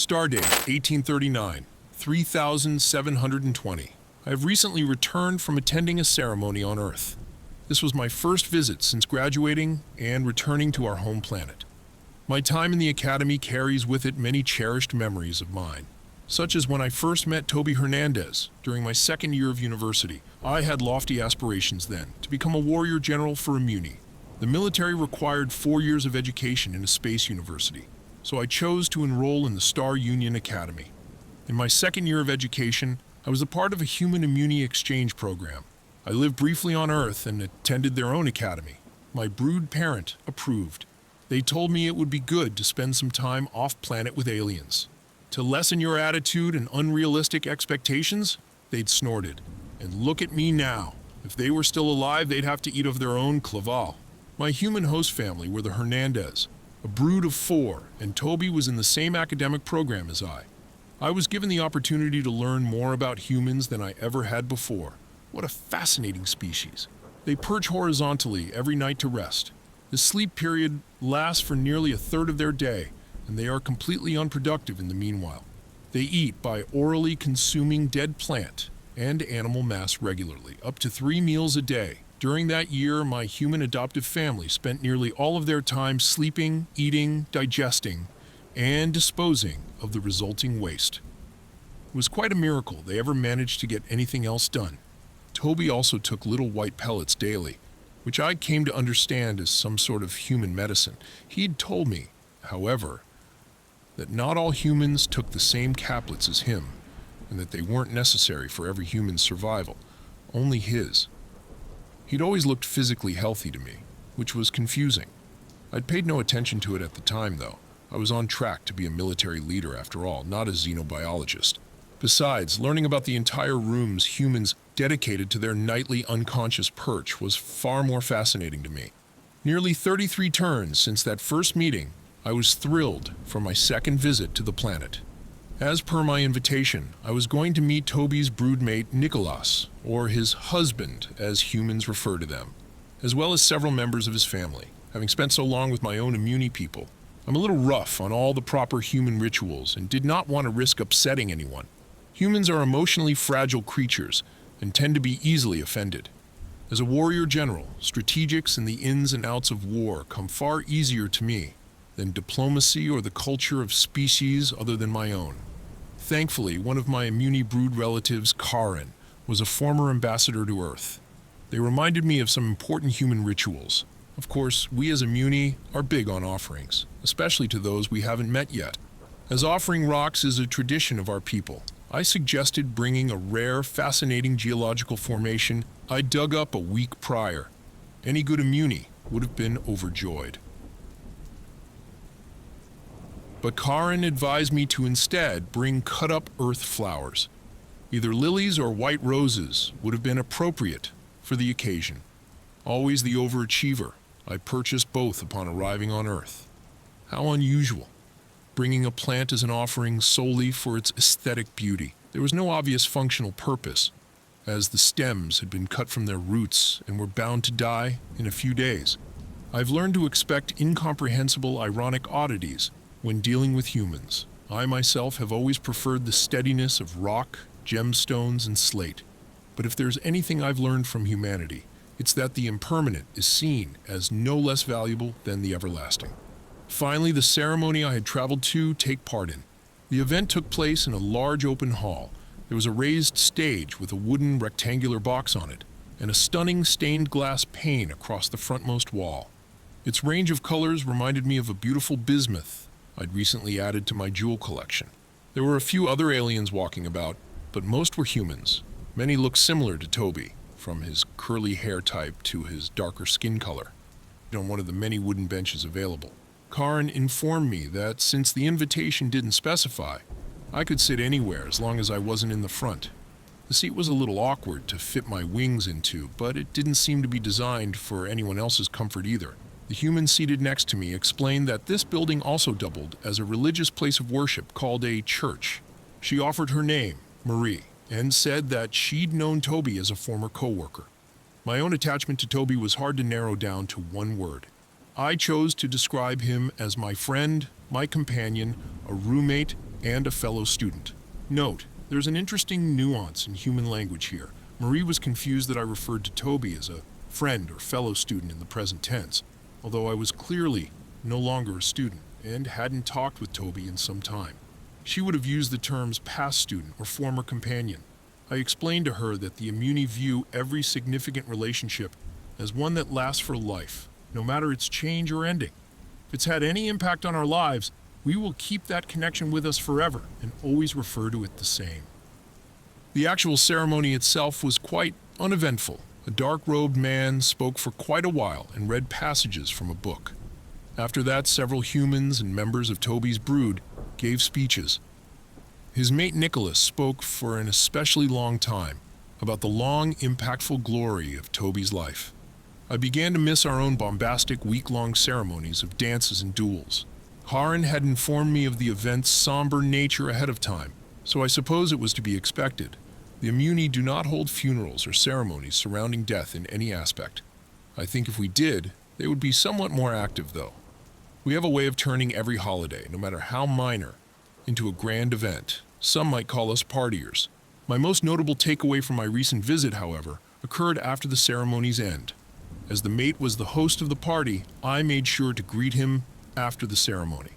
Stardate, 1839, 3720. I have recently returned from attending a ceremony on Earth. This was my first visit since graduating and returning to our home planet. My time in the academy carries with it many cherished memories of mine, such as when I first met Toby Hernandez during my second year of university. I had lofty aspirations then to become a warrior general for Immuni. The military required 4 years of education in a space university, so I chose to enroll in the Star Union Academy. In my second year of education, I was a part of a human Immuni exchange program. I lived briefly on Earth and attended their own academy. My brood parent approved. They told me it would be good to spend some time off-planet with aliens. To lessen your attitude and unrealistic expectations, they'd snorted. And look at me now. If they were still alive, they'd have to eat of their own claval. My human host family were the Hernandez, a brood of 4, and Toby was in the same academic program as I. I was given the opportunity to learn more about humans than I ever had before. What a fascinating species. They perch horizontally every night to rest. The sleep period lasts for nearly a third of their day, and they are completely unproductive in the meanwhile. They eat by orally consuming dead plant and animal mass regularly, up to 3 meals a day. During that year, my human adoptive family spent nearly all of their time sleeping, eating, digesting, and disposing of the resulting waste. It was quite a miracle they ever managed to get anything else done. Toby also took little white pellets daily, which I came to understand as some sort of human medicine. He'd told me, however, that not all humans took the same caplets as him, and that they weren't necessary for every human's survival, only his. He'd always looked physically healthy to me, which was confusing. I'd paid no attention to it at the time, though. I was on track to be a military leader after all, not a xenobiologist. Besides, learning about the entire room's humans dedicated to their nightly unconscious perch was far more fascinating to me. Nearly 33 turns since that first meeting, I was thrilled for my second visit to the planet. As per my invitation, I was going to meet Toby's broodmate Nicholas, or his husband as humans refer to them, as well as several members of his family. Having spent so long with my own Immuni people, I'm a little rough on all the proper human rituals and did not want to risk upsetting anyone. Humans are emotionally fragile creatures and tend to be easily offended. As a warrior general, strategics and the ins and outs of war come far easier to me than diplomacy or the culture of species other than my own. Thankfully, one of my Immuni brood relatives, Karen, was a former ambassador to Earth. They reminded me of some important human rituals. Of course, we as Immuni are big on offerings, especially to those we haven't met yet. As offering rocks is a tradition of our people, I suggested bringing a rare, fascinating geological formation I dug up a week prior. Any good Immuni would have been overjoyed. But Karen advised me to instead bring cut-up earth flowers. Either lilies or white roses would have been appropriate for the occasion. Always the overachiever, I purchased both upon arriving on Earth. How unusual, bringing a plant as an offering solely for its aesthetic beauty. There was no obvious functional purpose, as the stems had been cut from their roots and were bound to die in a few days. I've learned to expect incomprehensible, ironic oddities when dealing with humans. I myself have always preferred the steadiness of rock, gemstones, and slate. But if there's anything I've learned from humanity, it's that the impermanent is seen as no less valuable than the everlasting. Finally, the ceremony I had traveled to take part in. The event took place in a large open hall. There was a raised stage with a wooden rectangular box on it, and a stunning stained glass pane across the frontmost wall. Its range of colors reminded me of a beautiful bismuth I'd recently added to my jewel collection. There were a few other aliens walking about, but most were humans. Many looked similar to Toby, from his curly hair type to his darker skin color, on one of the many wooden benches available. Karen informed me that since the invitation didn't specify, I could sit anywhere as long as I wasn't in the front. The seat was a little awkward to fit my wings into, but it didn't seem to be designed for anyone else's comfort either. The human seated next to me explained that this building also doubled as a religious place of worship called a church. She offered her name, Marie, and said that she'd known Toby as a former co-worker. My own attachment to Toby was hard to narrow down to one word. I chose to describe him as my friend, my companion, a roommate, and a fellow student. Note, there's an interesting nuance in human language here. Marie was confused that I referred to Toby as a friend or fellow student in the present tense, although I was clearly no longer a student and hadn't talked with Toby in some time. She would have used the terms past student or former companion. I explained to her that the Immuni view every significant relationship as one that lasts for life, no matter its change or ending. If it's had any impact on our lives, we will keep that connection with us forever and always refer to it the same. The actual ceremony itself was quite uneventful. A dark-robed man spoke for quite a while and read passages from a book. After that, several humans and members of Toby's brood gave speeches. His mate Nicholas spoke for an especially long time about the long, impactful glory of Toby's life. I began to miss our own bombastic, week-long ceremonies of dances and duels. Karin had informed me of the event's somber nature ahead of time, so I suppose it was to be expected. The Immuni do not hold funerals or ceremonies surrounding death in any aspect. I think if we did, they would be somewhat more active, though. We have a way of turning every holiday, no matter how minor, into a grand event. Some might call us partiers. My most notable takeaway from my recent visit, however, occurred after the ceremony's end. As the mate was the host of the party, I made sure to greet him after the ceremony.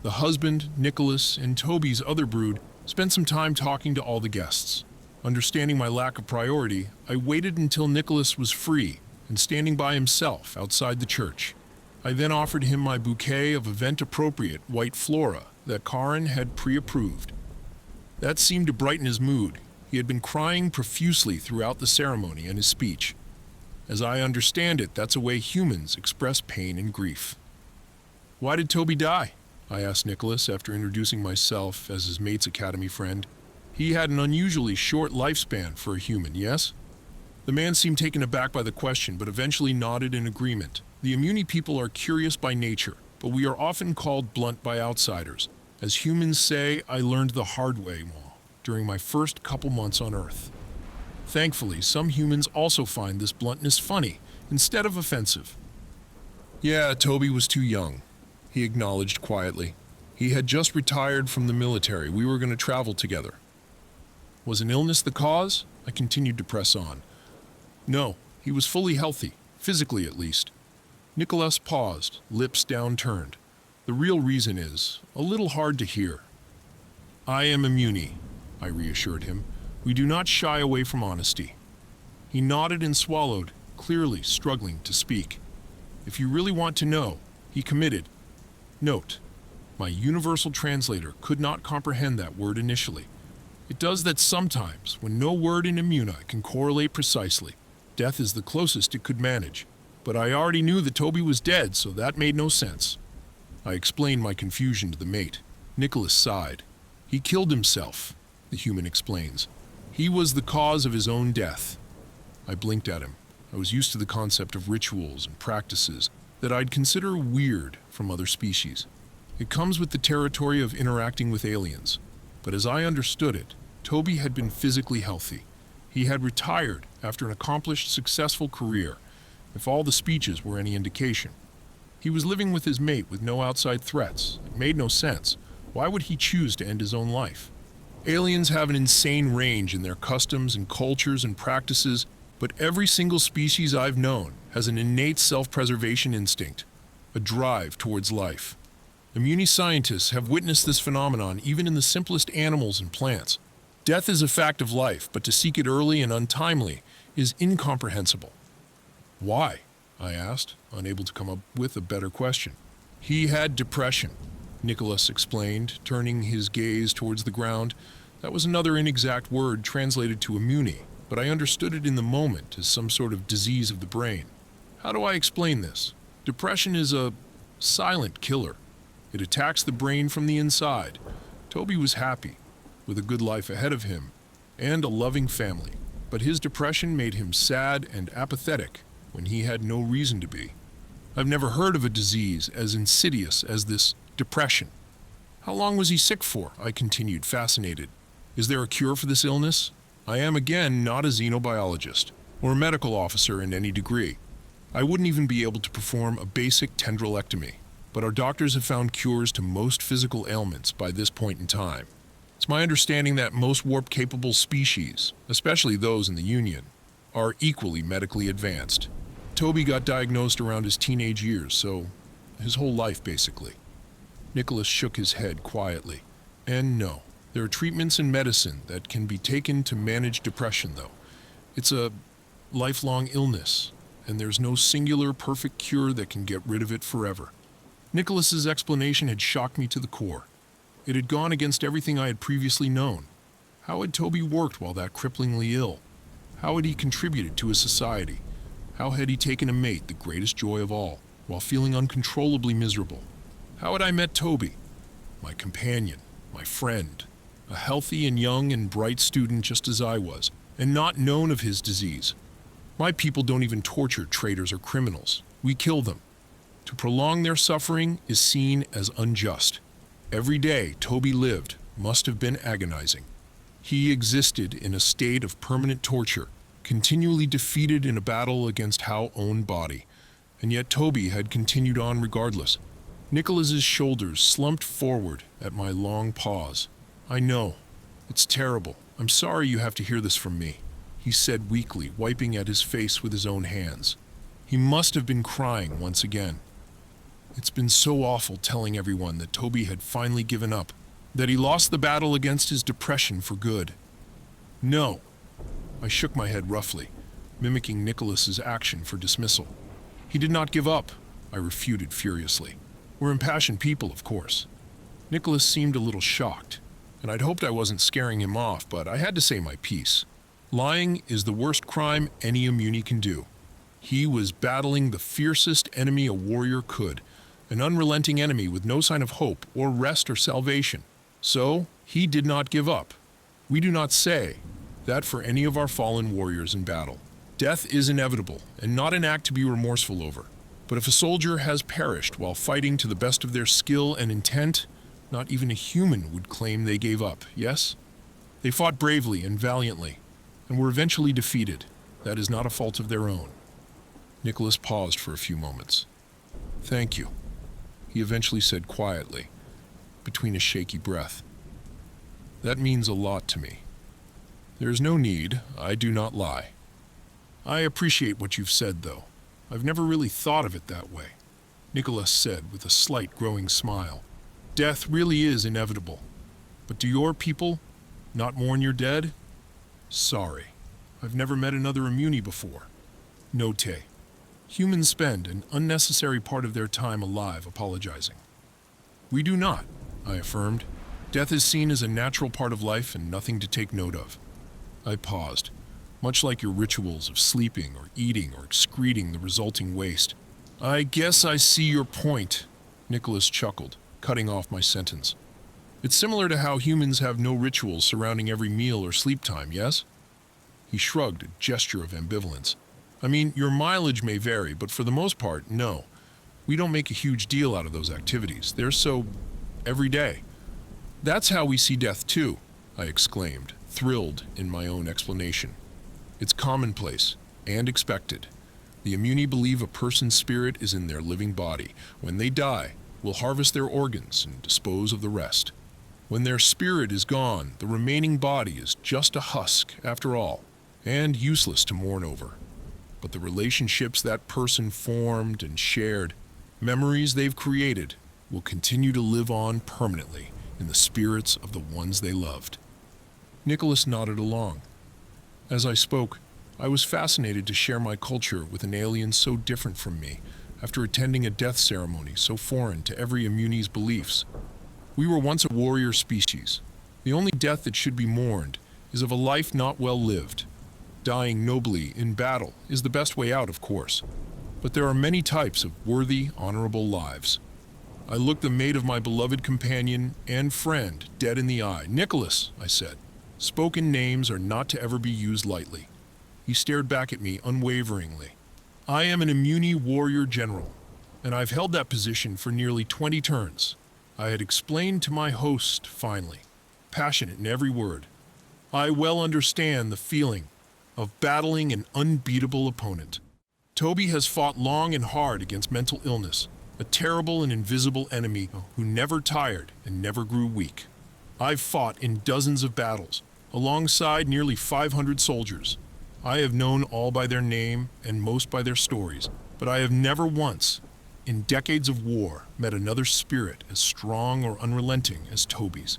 The husband, Nicholas, and Toby's other brood spent some time talking to all the guests. Understanding my lack of priority, I waited until Nicholas was free and standing by himself outside the church. I then offered him my bouquet of event-appropriate white flora that Karin had pre-approved. That seemed to brighten his mood. He had been crying profusely throughout the ceremony and his speech. As I understand it, that's a way humans express pain and grief. "Why did Toby die?" I asked Nicholas after introducing myself as his mate's academy friend. He had an unusually short lifespan for a human, yes? The man seemed taken aback by the question, but eventually nodded in agreement. The Immuni people are curious by nature, but we are often called blunt by outsiders. As humans say, I learned the hard way during my first couple months on Earth. Thankfully, some humans also find this bluntness funny, instead of offensive. "Yeah, Toby was too young," he acknowledged quietly. "He had just retired from the military. We were going to travel together." Was an illness the cause? I continued to press on. No, he was fully healthy, physically at least. Nicholas paused, lips downturned. The real reason is a little hard to hear. "I am Immuni," I reassured him. "We do not shy away from honesty." He nodded and swallowed, clearly struggling to speak. "If you really want to know," he committed. Note, my universal translator could not comprehend that word initially. It does that sometimes, when no word in Immuni can correlate precisely. Death is the closest it could manage. But I already knew that Toby was dead, so that made no sense. I explained my confusion to the mate. Nicholas sighed. "He killed himself," the human explains. "He was the cause of his own death." I blinked at him. I was used to the concept of rituals and practices that I'd consider weird from other species. It comes with the territory of interacting with aliens. But as I understood it, Toby had been physically healthy. He had retired after an accomplished, successful career, if all the speeches were any indication. He was living with his mate with no outside threats. It made no sense. Why would he choose to end his own life? Aliens have an insane range in their customs and cultures and practices, but every single species I've known has an innate self-preservation instinct, a drive towards life. Immuni scientists have witnessed this phenomenon even in the simplest animals and plants. Death is a fact of life, but to seek it early and untimely is incomprehensible. "Why?" I asked, unable to come up with a better question. "He had depression," Nicholas explained, turning his gaze towards the ground. That was another inexact word translated to Immuni, but I understood it in the moment as some sort of disease of the brain. How do I explain this? Depression is a silent killer. It attacks the brain from the inside. Toby was happy, with a good life ahead of him, and a loving family. But his depression made him sad and apathetic when he had no reason to be. I've never heard of a disease as insidious as this depression. "How long was he sick for?" I continued, fascinated. "Is there a cure for this illness?" I am, again, not a xenobiologist or a medical officer in any degree. I wouldn't even be able to perform a basic tendrilectomy. but our doctors have found cures to most physical ailments by this point in time. It's my understanding that most warp-capable species, especially those in the Union, are equally medically advanced. Toby got diagnosed around his teenage years, so his whole life, basically. Nicholas shook his head quietly. And no, there are treatments and medicine that can be taken to manage depression, though. It's a lifelong illness, and there's no singular perfect cure that can get rid of it forever. Nicholas's explanation had shocked me to the core. It had gone against everything I had previously known. How had Toby worked while that cripplingly ill? How had he contributed to his society? How had he taken a mate, the greatest joy of all, while feeling uncontrollably miserable? How had I met Toby? My companion, my friend, a healthy and young and bright student just as I was, and not known of his disease. My people don't even torture traitors or criminals. We kill them. To prolong their suffering is seen as unjust. Every day Toby lived must have been agonizing. He existed in a state of permanent torture, continually defeated in a battle against Howe's own body. And yet Toby had continued on regardless. Nicholas's shoulders slumped forward at my long pause. I know. It's terrible. I'm sorry you have to hear this from me, he said weakly, wiping at his face with his own hands. He must have been crying once again. It's been so awful telling everyone that Toby had finally given up, that he lost the battle against his depression for good. No. I shook my head roughly, mimicking Nicholas's action for dismissal. He did not give up, I refuted furiously. We're impassioned people, of course. Nicholas seemed a little shocked, and I'd hoped I wasn't scaring him off, but I had to say my piece. Lying is the worst crime any immune can do. He was battling the fiercest enemy a warrior could, an unrelenting enemy with no sign of hope or rest or salvation. So, he did not give up. We do not say that for any of our fallen warriors in battle. Death is inevitable, and not an act to be remorseful over. But if a soldier has perished while fighting to the best of their skill and intent, not even a human would claim they gave up, yes? They fought bravely and valiantly, and were eventually defeated. That is not a fault of their own. Nicholas paused for a few moments. Thank you, he eventually said quietly, between a shaky breath. That means a lot to me. There is no need, I do not lie. I appreciate what you've said, though. I've never really thought of it that way, Nicholas said with a slight growing smile. Death really is inevitable. But do your people not mourn your dead? Sorry, I've never met another immune before. Note. Humans spend an unnecessary part of their time alive apologizing. We do not, I affirmed. Death is seen as a natural part of life and nothing to take note of. I paused, much like your rituals of sleeping or eating or excreting the resulting waste. I guess I see your point, Nicholas chuckled, cutting off my sentence. It's similar to how humans have no rituals surrounding every meal or sleep time, yes? He shrugged, a gesture of ambivalence. I mean, your mileage may vary, but for the most part, no. We don't make a huge deal out of those activities. They're so every day. That's how we see death too, I exclaimed, thrilled in my own explanation. It's commonplace and expected. The immuni believe a person's spirit is in their living body. When they die, we'll harvest their organs and dispose of the rest. When their spirit is gone, the remaining body is just a husk, after all, and useless to mourn over. But the relationships that person formed and shared, memories they've created, will continue to live on permanently in the spirits of the ones they loved. Nicholas nodded along. As I spoke, I was fascinated to share my culture with an alien so different from me, after attending a death ceremony so foreign to every immune's beliefs. We were once a warrior species. The only death that should be mourned is of a life not well lived. Dying nobly in battle is the best way out, of course. But there are many types of worthy, honorable lives. I looked the mate of my beloved companion and friend dead in the eye. Nicholas, I said, spoken names are not to ever be used lightly. He stared back at me unwaveringly. I am an immune warrior general, and I've held that position for nearly 20 turns. I had explained to my host finally, passionate in every word. I well understand the feeling of battling an unbeatable opponent. Toby has fought long and hard against mental illness, a terrible and invisible enemy who never tired and never grew weak. I've fought in dozens of battles, alongside nearly 500 soldiers. I have known all by their name and most by their stories, but I have never once, in decades of war, met another spirit as strong or unrelenting as Toby's.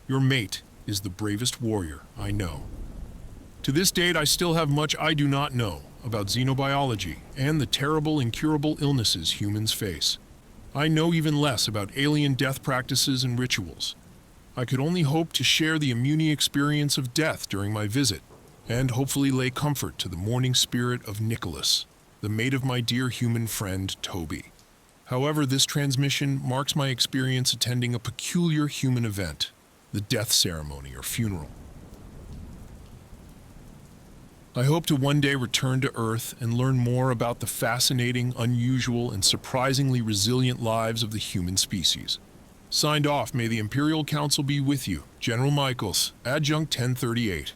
Your mate is the bravest warrior I know. To this date, I still have much I do not know about xenobiology and the terrible, incurable illnesses humans face. I know even less about alien death practices and rituals. I could only hope to share the immunity experience of death during my visit, and hopefully lay comfort to the mourning spirit of Nicholas, the mate of my dear human friend Toby. However, this transmission marks my experience attending a peculiar human event, the death ceremony or funeral. I hope to one day return to Earth and learn more about the fascinating, unusual, and surprisingly resilient lives of the human species. Signed off, may the Imperial Council be with you. General Michaels, Adjunct 1038.